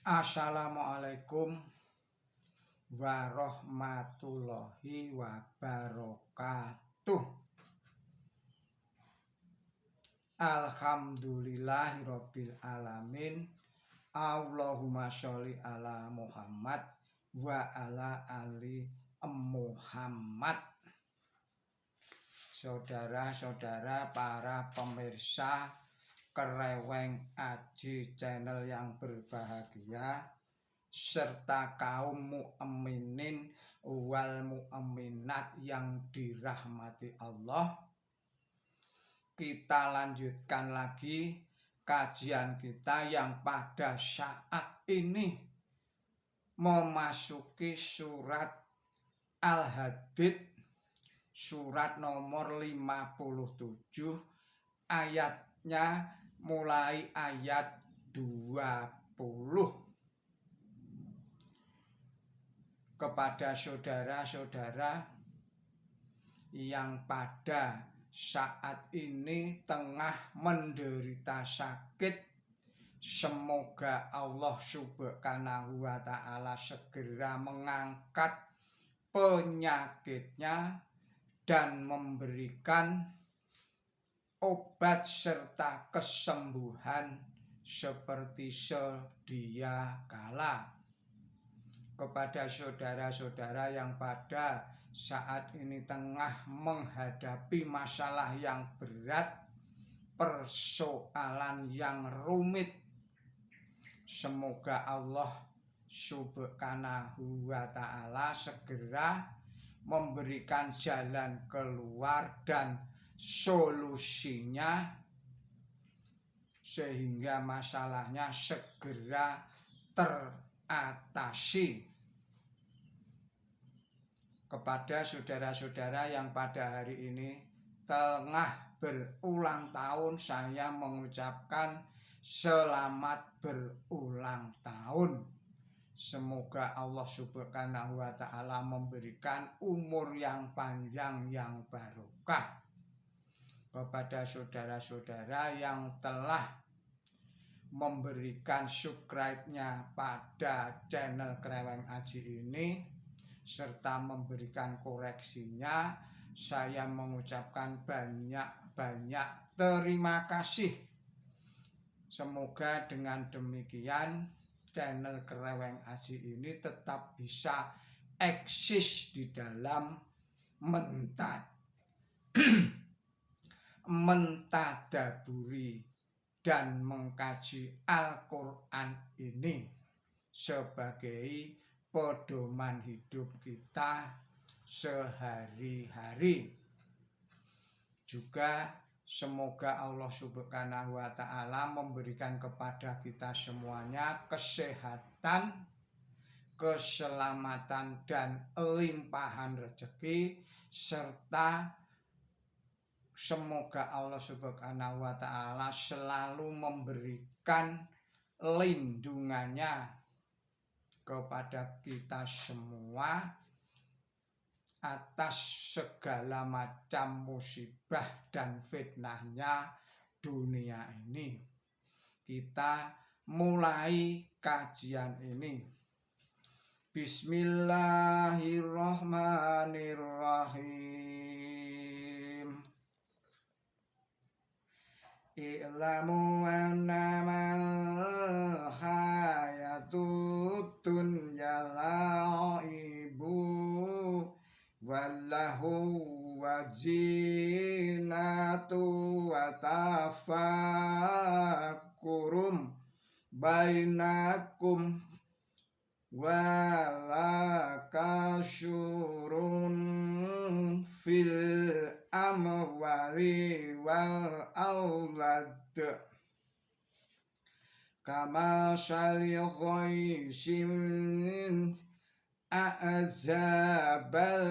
Assalamualaikum warahmatullahi wabarakatuh. Alhamdulillahirabbil alamin. Allahumma sholli ala Muhammad wa ala ali Muhammad. Saudara-saudara para pemirsa Kereweng Aji Channel yang berbahagia, serta kaum mukminin wal mukminat yang dirahmati Allah. Kita lanjutkan lagi kajian kita yang pada saat ini memasuki surat Al-Hadid, surat nomor 57, ayatnya mulai ayat 20. Kepada saudara-saudara yang pada saat ini tengah menderita sakit, semoga Allah Subhanahu wa Ta'ala segera mengangkat penyakitnya dan memberikan obat serta kesembuhan seperti sedia kala. Kepada saudara-saudara yang pada saat ini tengah menghadapi masalah yang berat, persoalan yang rumit, semoga Allah Subhanahu wa Ta'ala segera memberikan jalan keluar dan solusinya sehingga masalahnya segera teratasi. Kepada saudara-saudara yang pada hari ini tengah berulang tahun, saya mengucapkan selamat berulang tahun. Semoga Allah Subhanahu wa Ta'ala memberikan umur yang panjang yang barokah. Kepada saudara-saudara yang telah memberikan subscribe-nya pada channel Kereweng Aji ini serta memberikan koreksinya, saya mengucapkan banyak terima kasih. Semoga dengan demikian channel Kereweng Aji ini tetap bisa eksis di dalam mentadaburi dan mengkaji Al-Quran ini sebagai pedoman hidup kita sehari-hari. Juga semoga Allah Subhanahu wa Ta'ala memberikan kepada kita semuanya kesehatan, keselamatan, dan limpahan rezeki, serta semoga Allah Subhanahu wa Ta'ala selalu memberikan lindungannya kepada kita semua atas segala macam musibah dan fitnahnya dunia ini. Kita mulai kajian ini. Bismillahirrahmanirrahim. I'lamu annamal hayatud dunya la'ibu wallahu wazinatu wa tafakkurum bainakum walakasyurun fil amwali wal aulad kama syali ghaisin a'zabal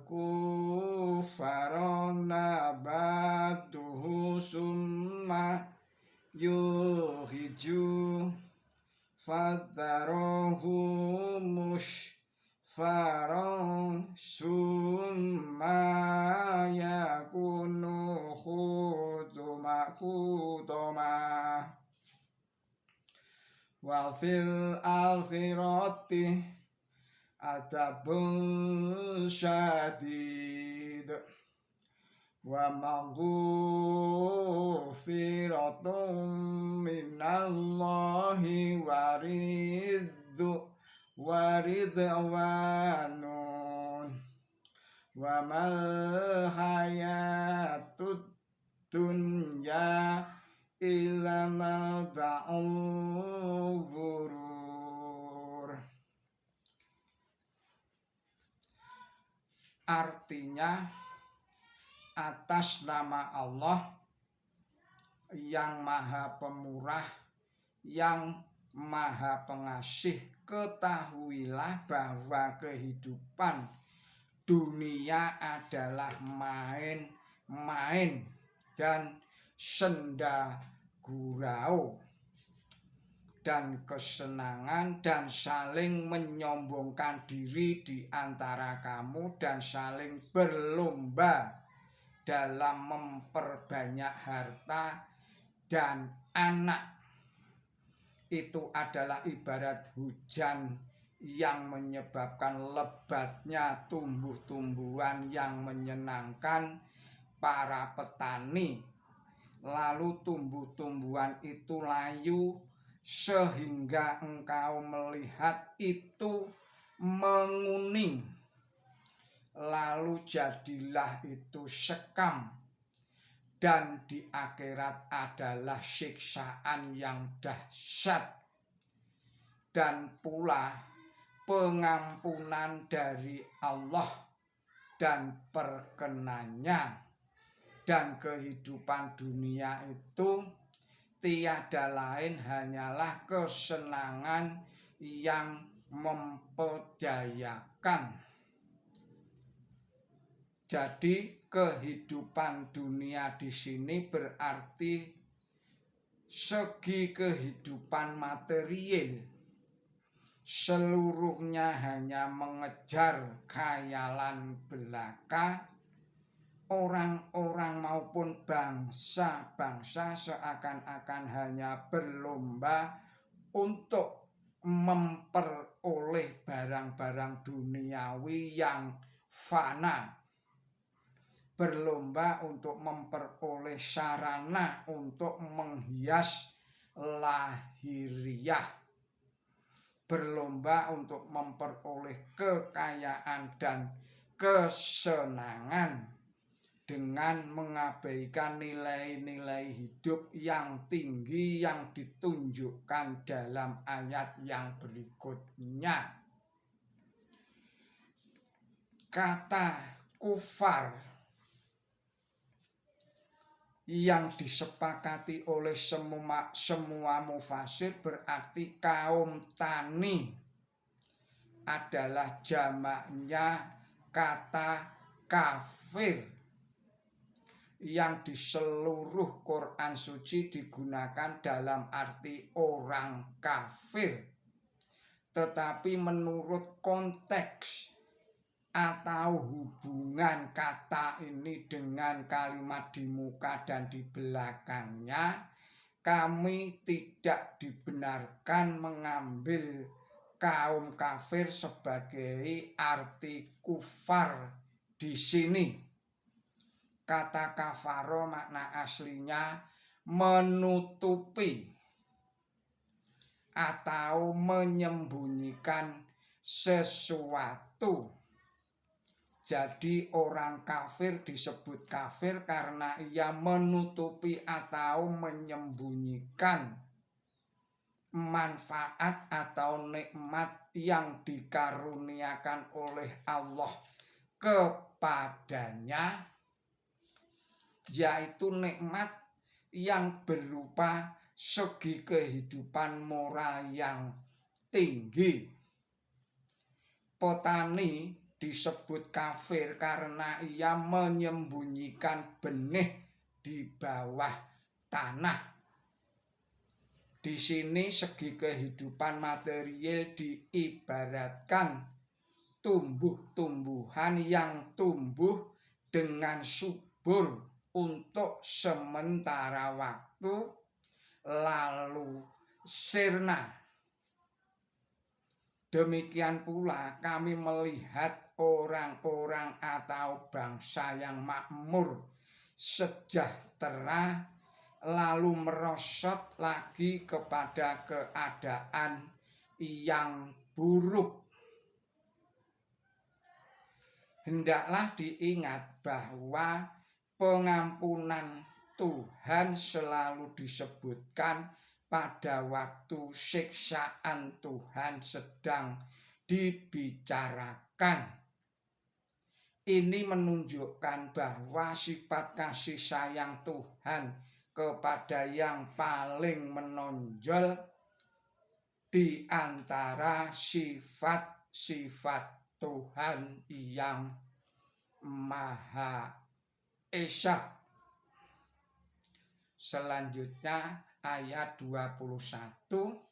kufarona batuhu summa yuhiju fatarohu musfaron summa yakunu khutuma wa fil akhirati adzabun syadid wa maghfiratun minallahi waridwanun wa mal hayatud dunya illa mata'ul ghurur. Artinya, atas nama Allah yang maha pemurah, yang maha pengasih, ketahuilah bahwa kehidupan dunia adalah main-main dan senda gurau dan kesenangan dan saling menyombongkan diri di antara kamu dan saling berlomba dalam memperbanyak harta dan anak. Itu adalah ibarat hujan yang menyebabkan lebatnya tumbuh-tumbuhan yang menyenangkan para petani. Lalu tumbuh-tumbuhan itu layu sehingga engkau melihat itu menguning. Lalu jadilah itu sekam, dan di akhirat adalah siksaan yang dahsyat, dan pula pengampunan dari Allah dan perkenannya. Dan kehidupan dunia itu tiada lain hanyalah kesenangan yang memperdayakan. Jadi kehidupan dunia di sini berarti segi kehidupan material seluruhnya hanya mengejar khayalan belaka. Orang-orang maupun bangsa-bangsa seakan-akan hanya berlomba untuk memperoleh barang-barang duniawi yang fana, berlomba untuk memperoleh sarana untuk menghias lahiriah, berlomba untuk memperoleh kekayaan dan kesenangan dengan mengabaikan nilai-nilai hidup yang tinggi yang ditunjukkan dalam ayat yang berikutnya. Kata kufar yang disepakati oleh semua mufasir berarti kaum tani, adalah jamaknya kata kafir yang di seluruh Quran suci digunakan dalam arti orang kafir. Tetapi menurut konteks atau hubungan kata ini dengan kalimat di muka dan di belakangnya, kami tidak dibenarkan mengambil kaum kafir sebagai arti kufar di sini. Kata kafaro makna aslinya menutupi atau menyembunyikan sesuatu. Jadi orang kafir disebut kafir karena ia menutupi atau menyembunyikan manfaat atau nikmat yang dikaruniakan oleh Allah kepadanya, yaitu nikmat yang berupa segi kehidupan moral yang tinggi. Petani disebut kafir karena ia menyembunyikan benih di bawah tanah. Di sini segi kehidupan material diibaratkan tumbuh-tumbuhan yang tumbuh dengan subur untuk sementara waktu lalu sirna. Demikian pula kami melihat orang-orang atau bangsa yang makmur, sejahtera, lalu merosot lagi kepada keadaan yang buruk. Hendaklah diingat bahwa pengampunan Tuhan selalu disebutkan pada waktu siksaan Tuhan sedang dibicarakan. Ini menunjukkan bahwa sifat kasih sayang Tuhan kepada yang paling menonjol di antara sifat-sifat Tuhan yang Maha Esa. Selanjutnya ayat 21.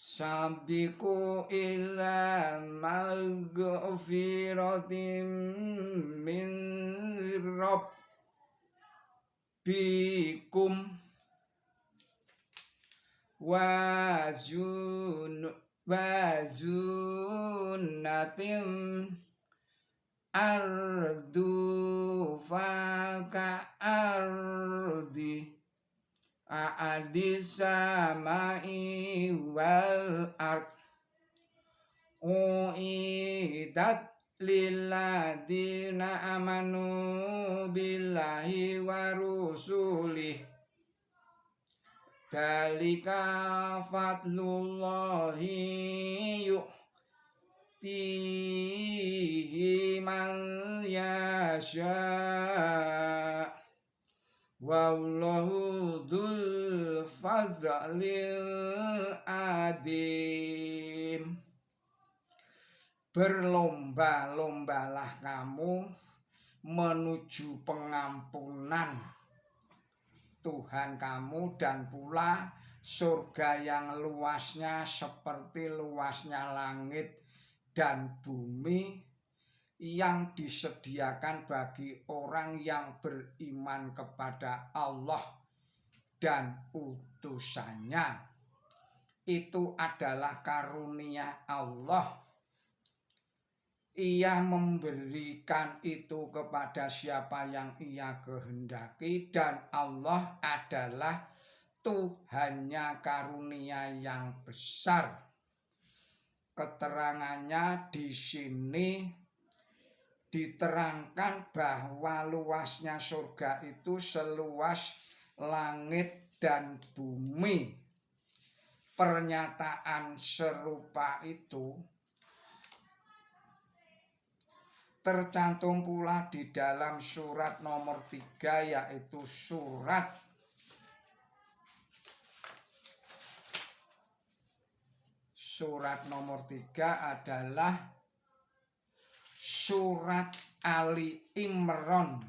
Sabiqu ila maghfiratin min rabbikum wa zunnatin ardu faka ardi samai wal ard uidat lilladina amanu billahi wa rusulih dalika fadlullahi yu'tihi man yasha wallahu dzul fadlil adim. Berlomba-lombalah kamu menuju pengampunan Tuhan kamu, dan pula surga yang luasnya seperti luasnya langit dan bumi yang disediakan bagi orang yang beriman kepada Allah dan utusannya. Itu adalah karunia Allah. Ia memberikan itu kepada siapa yang ia kehendaki, dan Allah adalah Tuhannya karunia yang besar. Keterangannya di sini diterangkan bahwa luasnya surga itu seluas langit dan bumi. Pernyataan serupa itu tercantum pula di dalam surat nomor 3, yaitu surat nomor 3 adalah surat Ali Imran.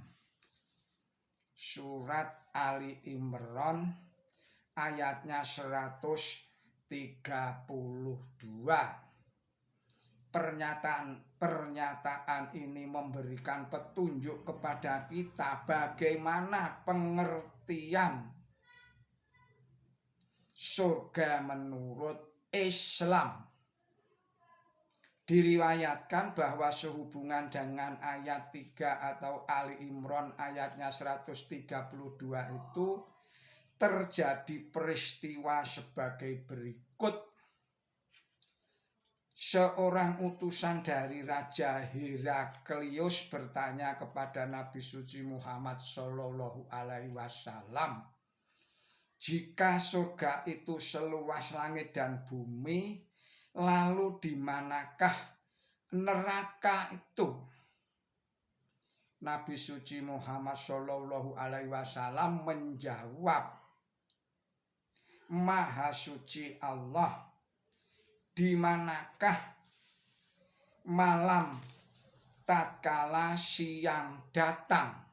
Surat Ali Imran ayatnya 132. Pernyataan ini memberikan petunjuk kepada kita bagaimana pengertian surga menurut Islam. Diriwayatkan bahwa sehubungan dengan ayat 3 atau Ali Imran ayatnya 132 itu terjadi peristiwa sebagai berikut. Seorang utusan dari Raja Heraklius bertanya kepada Nabi suci Muhammad Shallallahu Alaihi Wasallam, jika surga itu seluas langit dan bumi, lalu di manakah neraka itu? Nabi suci Muhammad Shallallahu Alaihi Wasallam menjawab, Maha suci Allah, di manakah malam tatkala siang datang?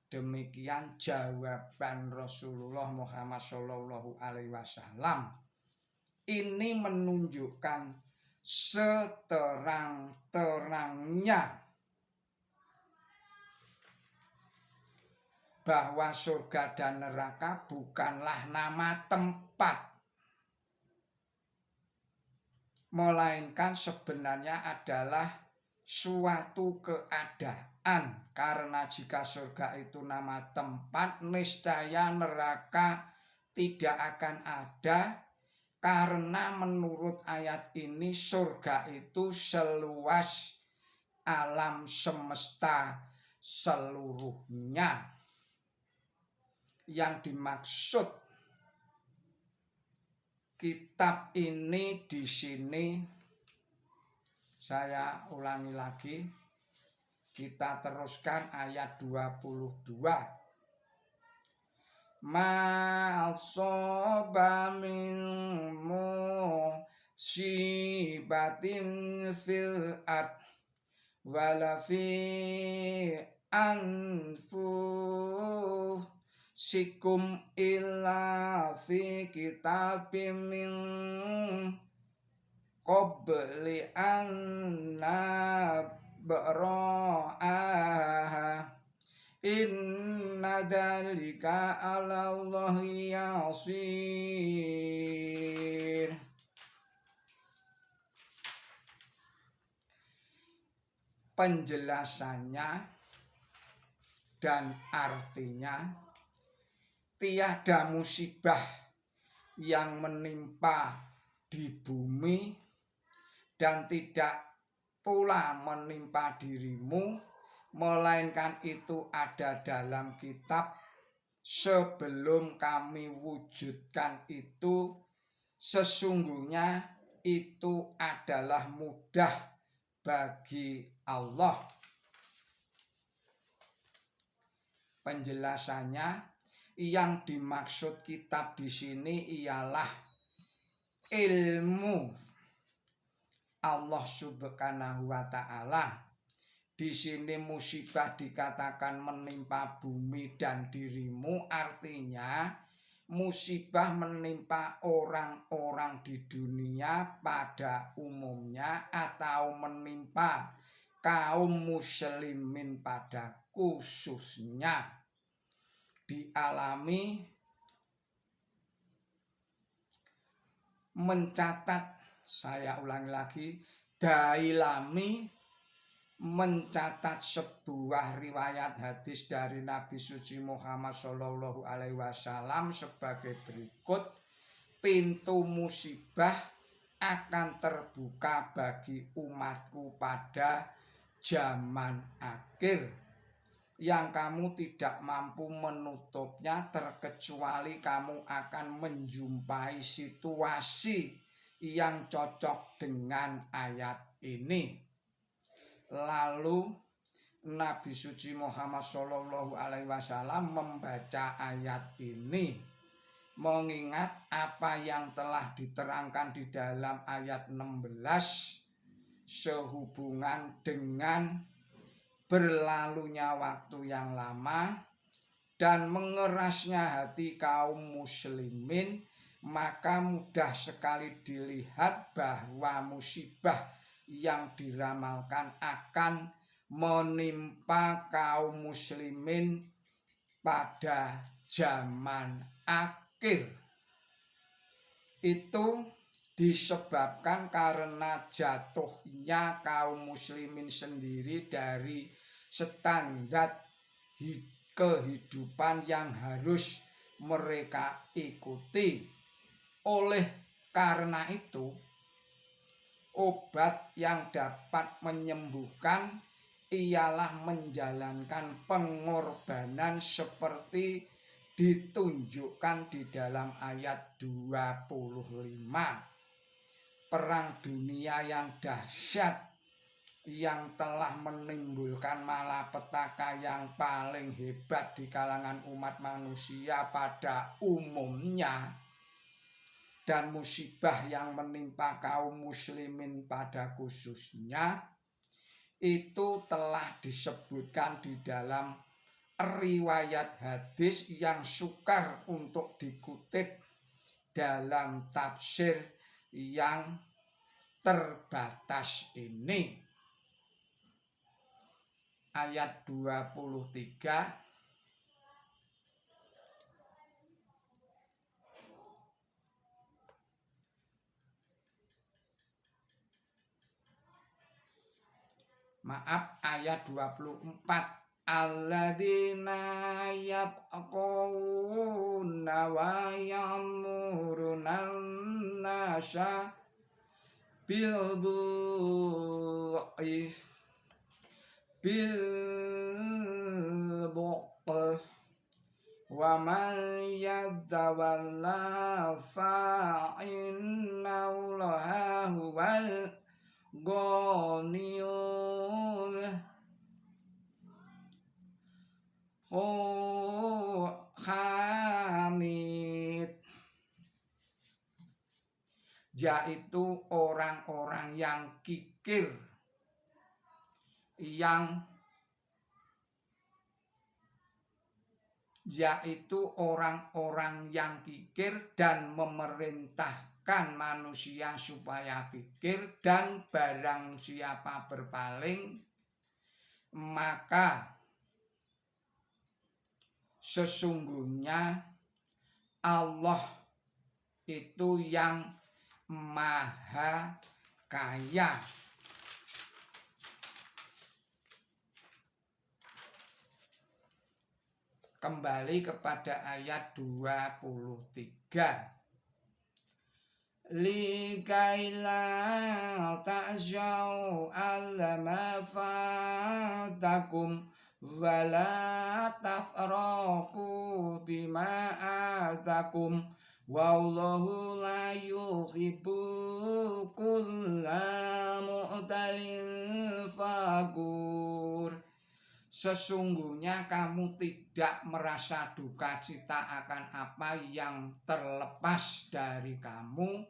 Demikian jawaban Rasulullah Muhammad Shallallahu Alaihi Wasallam. Ini menunjukkan seterang-terangnya bahwa surga dan neraka bukanlah nama tempat, melainkan sebenarnya adalah suatu keadaan. Karena jika surga itu nama tempat, niscaya neraka tidak akan ada, karena menurut ayat ini surga itu seluas alam semesta seluruhnya. Yang dimaksud kitab ini di sini, saya ulangi lagi, kita teruskan ayat 22. Ma asaba min musibatin fil ard wala fi anfusikum illa fi kitabim min qabli an nabra'aha inna dzalika 'ala Allahi yasir. Penjelasannya dan artinya, tiada musibah yang menimpa di bumi dan tidak pula menimpa dirimu, melainkan itu ada dalam kitab sebelum kami wujudkan itu. Sesungguhnya itu adalah mudah bagi Allah. Penjelasannya, yang dimaksud kitab di sini ialah ilmu Allah Subhanahu wa Ta'ala. Di sini musibah dikatakan menimpa bumi dan dirimu, artinya musibah menimpa orang-orang di dunia pada umumnya atau menimpa kaum muslimin pada khususnya, dialami, mencatat, saya ulangi lagi, dailami mencatat sebuah riwayat hadis dari Nabi suci Muhammad Shallallahu Alaihi Wasallam sebagai berikut: pintu musibah akan terbuka bagi umatku pada zaman akhir, yang kamu tidak mampu menutupnya terkecuali kamu akan menjumpai situasi yang cocok dengan ayat ini. Lalu Nabi suci Muhammad Shallallahu Alaihi Wasallam membaca ayat ini, mengingat apa yang telah diterangkan di dalam ayat 16 sehubungan dengan berlalunya waktu yang lama dan mengerasnya hati kaum muslimin, maka mudah sekali dilihat bahwa musibah yang diramalkan akan menimpa kaum muslimin pada zaman akhir. Itu disebabkan karena jatuhnya kaum muslimin sendiri dari standar kehidupan yang harus mereka ikuti. Oleh karena itu, obat yang dapat menyembuhkan ialah menjalankan pengorbanan seperti ditunjukkan di dalam ayat 25. Perang dunia yang dahsyat yang telah menimbulkan malapetaka yang paling hebat di kalangan umat manusia pada umumnya, dan musibah yang menimpa kaum muslimin pada khususnya, itu telah disebutkan di dalam riwayat hadis yang sukar untuk dikutip dalam tafsir yang terbatas ini. Ayat 23, Maaf, ayat 24. Alladzina yatqawna wa ya'muruna an-nasa bil bu'ti wa man yatawalla fa inna Allaha huwal ghaniyul hamid. Yaitu orang-orang yang kikir, dan memerintahkan manusia supaya pikir, dan barang siapa berpaling maka sesungguhnya Allah itu yang maha kaya. Kembali kepada ayat 23. Likaila ta'jau alla ma fatakum wala tafraqu bima atakum wallahu la yuhibbu kulla mu'talin fakur. Sesungguhnya kamu tidak merasa duka cita akan apa yang terlepas dari kamu,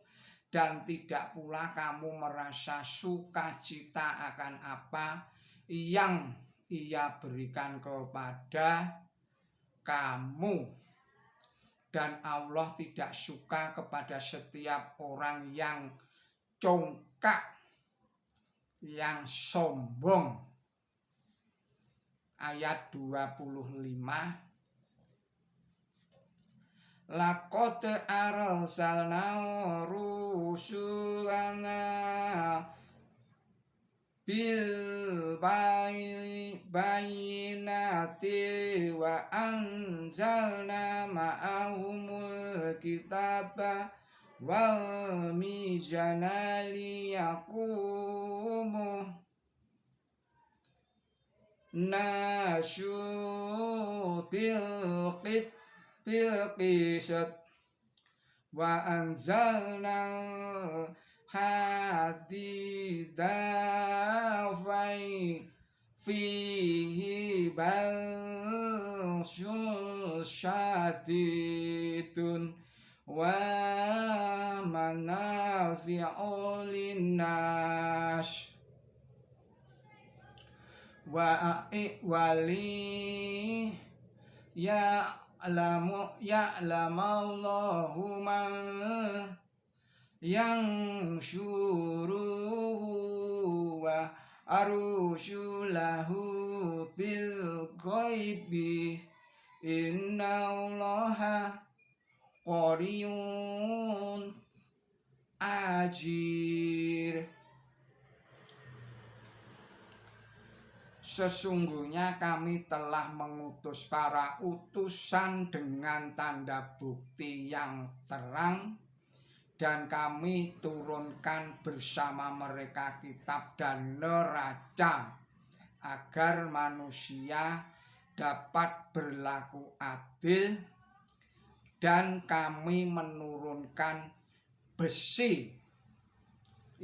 dan tidak pula kamu merasa sukacita akan apa yang Ia berikan kepada kamu. Dan Allah tidak suka kepada setiap orang yang congkak, yang sombong. Ayat 25. Laqad arsalna rusulana bil bayyinati wa anzalna ma'ahumul kitaba wal mizana liyaqumu nasu bil qisat wa anzalna hadida fihi ba'sun syadidun wa manafi'u linnas wa wali ya'lamallahu man yang syuruhu wa arusyulahu bil ghaibi innallaha qariyun ajir. Sesungguhnya kami telah mengutus para utusan dengan tanda bukti yang terang, dan kami turunkan bersama mereka kitab dan neraca agar manusia dapat berlaku adil, dan kami menurunkan besi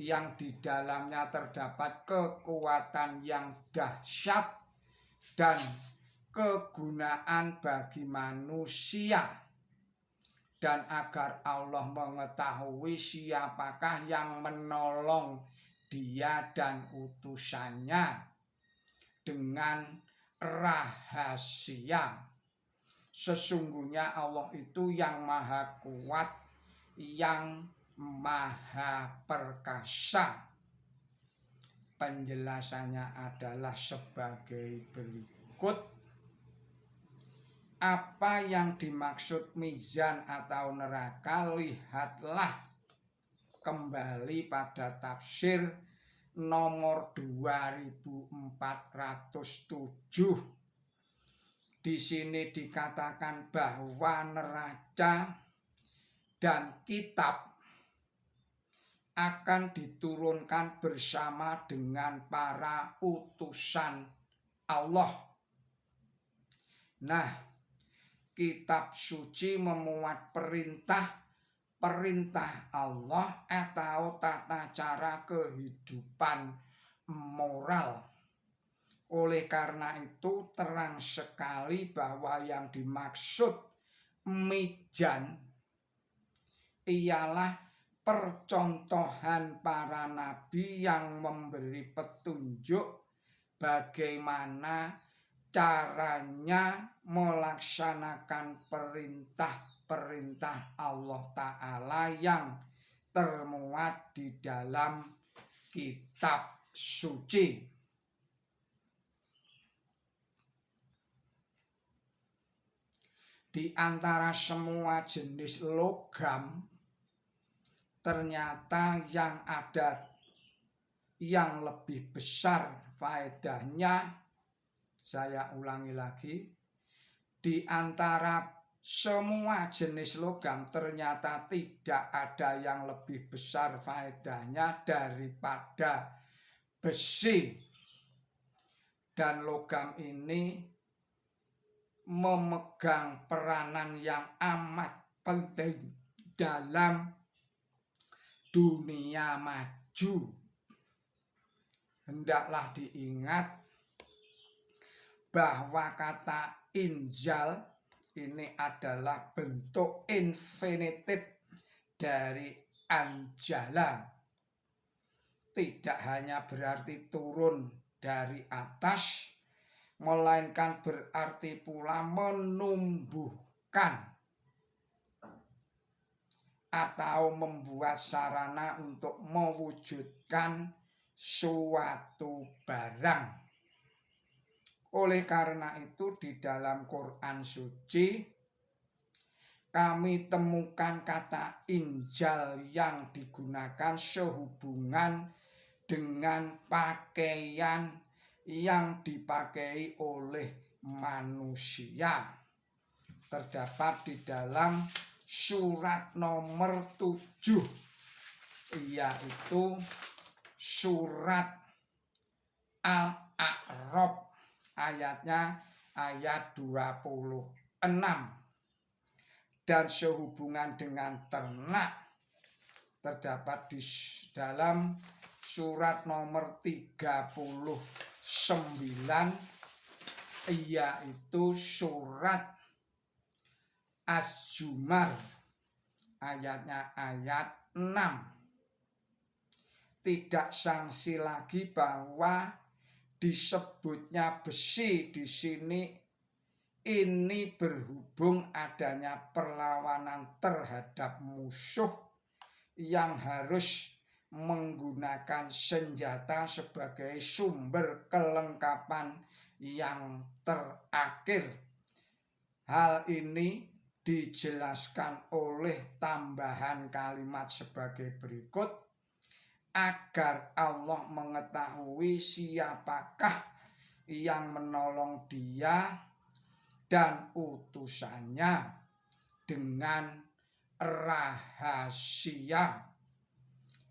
yang di dalamnya terdapat kekuatan yang dahsyat dan kegunaan bagi manusia, dan agar Allah mengetahui siapakah yang menolong Dia dan utusannya dengan rahasia. Sesungguhnya Allah itu yang maha kuat, yang maha perkasa. Penjelasannya adalah sebagai berikut. Apa yang dimaksud mizan atau neraka, lihatlah kembali pada tafsir nomor 2407. Di sini dikatakan bahwa neraca dan kitab akan diturunkan bersama dengan para utusan Allah. Nah, kitab suci memuat perintah Allah atau tata cara kehidupan moral. Oleh karena itu terang sekali bahwa yang dimaksud mijan ialah percontohan para nabi yang memberi petunjuk bagaimana caranya melaksanakan perintah Allah Ta'ala yang termuat di dalam kitab suci. Di antara semua jenis logam, ternyata yang ada yang lebih besar faedahnya. Saya ulangi lagi, di antara semua jenis logam ternyata tidak ada yang lebih besar faedahnya daripada besi. Dan logam ini memegang peranan yang amat penting dalam dunia maju. Hendaklah diingat bahwa kata injal ini adalah bentuk infinitif dari anjala. Tidak hanya berarti turun dari atas, melainkan berarti pula menumbuhkan atau membuat sarana untuk mewujudkan suatu barang. Oleh karena itu di dalam Quran suci kami temukan kata injal yang digunakan sehubungan dengan pakaian yang dipakai oleh manusia. Terdapat di dalam surat nomor 7, yaitu surat Al-A'raf, ayatnya ayat 26. Dan sehubungan dengan ternak terdapat di dalam surat nomor 39, yaitu surat Az-Zumar, ayatnya ayat 6. Tidak sangsi lagi bahwa disebutnya besi di sini ini berhubung adanya perlawanan terhadap musuh yang harus menggunakan senjata sebagai sumber kelengkapan yang terakhir. Hal ini dijelaskan oleh tambahan kalimat sebagai berikut, agar Allah mengetahui siapakah yang menolong dia dan utusannya dengan rahasia.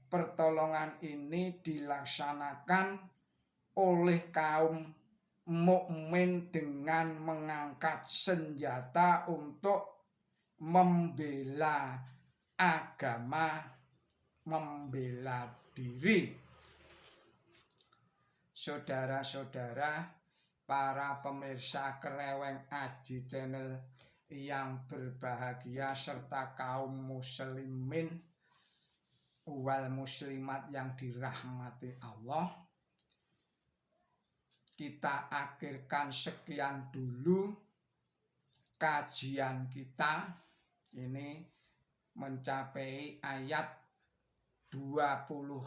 Pertolongan ini dilaksanakan oleh kaum mukmin dengan mengangkat senjata untuk membela agama, membela diri. Saudara-saudara, para pemirsa Kreweng Aji Channel yang berbahagia serta kaum muslimin wal muslimat yang dirahmati Allah, kita akhirkan sekian dulu kajian kita. Ini mencapai ayat 25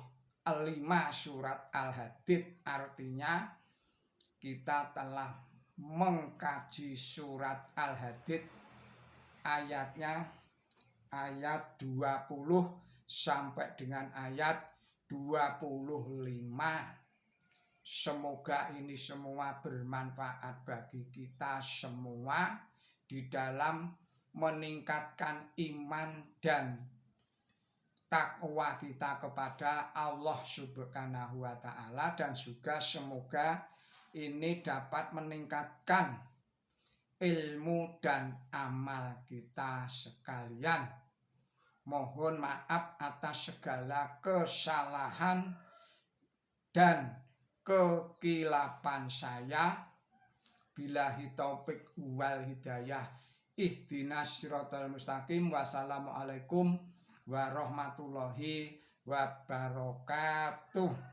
surat Al-Hadid, artinya kita telah mengkaji surat Al-Hadid ayatnya ayat 20 sampai dengan ayat Semoga ini semua bermanfaat bagi kita semua di dalam meningkatkan iman dan takwa kita kepada Allah Subhanahu wa Ta'ala, dan juga semoga ini dapat meningkatkan ilmu dan amal kita sekalian. Mohon maaf atas segala kesalahan dan kekilapan saya. Billahi taufik wal hidayah. Ihdinas siratal mustaqim. Wassalamualaikum warahmatullahi wabarakatuh.